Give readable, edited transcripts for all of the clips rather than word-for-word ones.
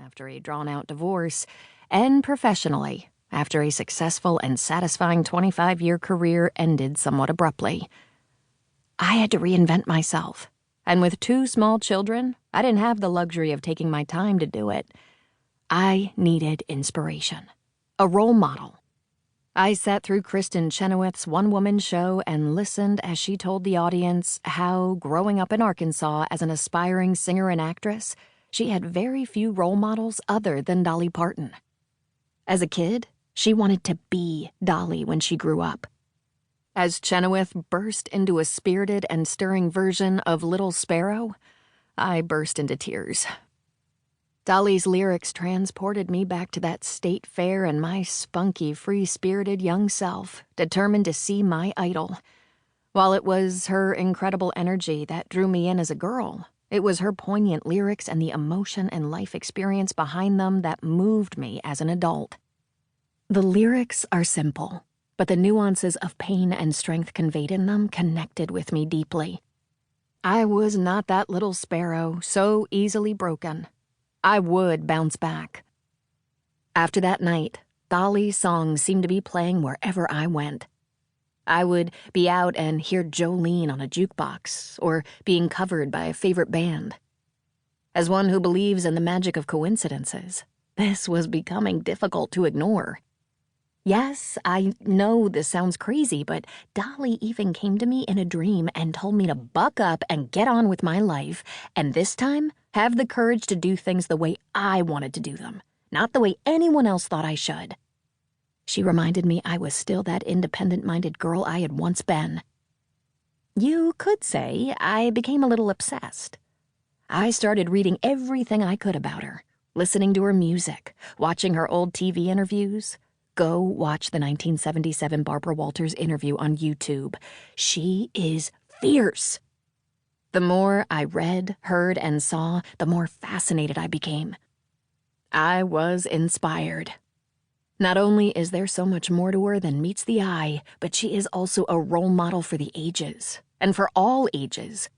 after a drawn-out divorce, and professionally after a successful and satisfying 25-year career ended somewhat abruptly. I had to reinvent myself, and with 2 small children, I didn't have the luxury of taking my time to do it. I needed inspiration, a role model. I sat through Kristen Chenoweth's one-woman show and listened as she told the audience how, growing up in Arkansas as an aspiring singer and actress, she had very few role models other than Dolly Parton. As a kid, she wanted to be Dolly when she grew up. As Chenoweth burst into a spirited and stirring version of Little Sparrow, I burst into tears. Dolly's lyrics transported me back to that state fair and my spunky, free-spirited young self, determined to see my idol. While it was her incredible energy that drew me in as a girl, it was her poignant lyrics and the emotion and life experience behind them that moved me as an adult. The lyrics are simple, but the nuances of pain and strength conveyed in them connected with me deeply. I was not that little sparrow, so easily broken. I would bounce back. After that night, Dolly's songs seemed to be playing wherever I went. I would be out and hear Jolene on a jukebox, or being covered by a favorite band. As one who believes in the magic of coincidences, this was becoming difficult to ignore. Yes, I know this sounds crazy, but Dolly even came to me in a dream and told me to buck up and get on with my life, and this time, have the courage to do things the way I wanted to do them, not the way anyone else thought I should. She reminded me I was still that independent-minded girl I had once been. You could say I became a little obsessed. I started reading everything I could about her, listening to her music, watching her old TV interviews. Go watch the 1977 Barbara Walters interview on YouTube. She is fierce. The more I read, heard, and saw, the more fascinated I became. I was inspired. Not only is there so much more to her than meets the eye, but she is also a role model for the ages, and for all ages.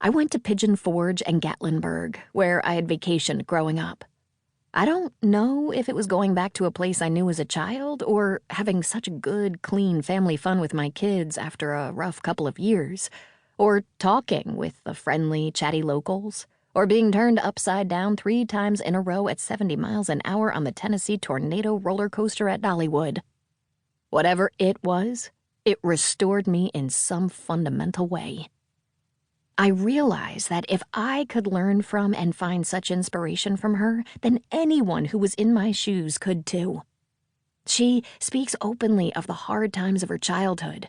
I went to Pigeon Forge and Gatlinburg, where I had vacationed growing up. I don't know if it was going back to a place I knew as a child, or having such good, clean family fun with my kids after a rough couple of years, or talking with the friendly, chatty locals, or being turned upside down 3 times in a row at 70 miles an hour on the Tennessee Tornado roller coaster at Dollywood. Whatever it was, it restored me in some fundamental way. I realized that if I could learn from and find such inspiration from her, then anyone who was in my shoes could too. She speaks openly of the hard times of her childhood.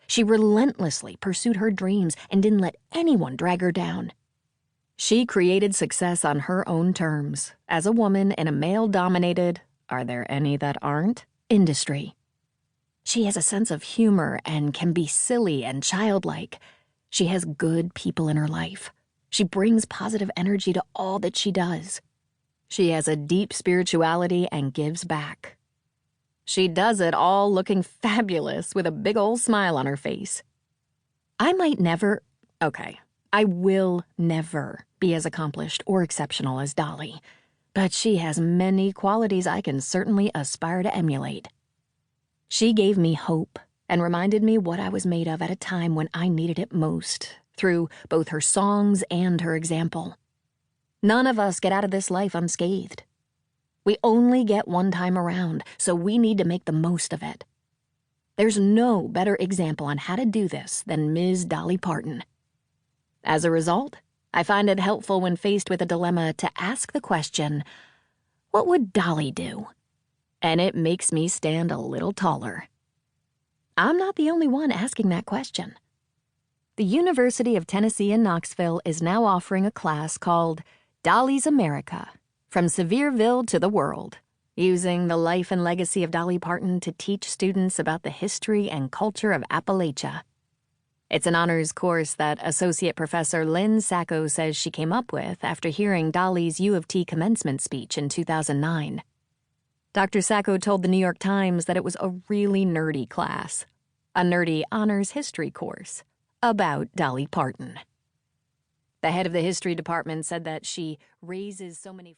She relentlessly pursued her dreams and didn't let anyone drag her down. She created success on her own terms, as a woman in a male-dominated, are there any that aren't, industry. She has a sense of humor and can be silly and childlike. She has good people in her life. She brings positive energy to all that she does. She has a deep spirituality and gives back. She does it all looking fabulous with a big old smile on her face. I will never be as accomplished or exceptional as Dolly, but she has many qualities I can certainly aspire to emulate. She gave me hope and reminded me what I was made of at a time when I needed it most, through both her songs and her example. None of us get out of this life unscathed. We only get one time around, so we need to make the most of it. There's no better example on how to do this than Ms. Dolly Parton. As a result, I find it helpful when faced with a dilemma to ask the question, what would Dolly do? And it makes me stand a little taller. I'm not the only one asking that question. The University of Tennessee in Knoxville is now offering a class called Dolly's America, From Sevierville to the World, using the life and legacy of Dolly Parton to teach students about the history and culture of Appalachia. It's an honors course that Associate Professor Lynn Sacco says she came up with after hearing Dolly's U of T commencement speech in 2009. Dr. Sacco told the New York Times that it was a really nerdy class, a nerdy honors history course about Dolly Parton. The head of the history department said that she raises so many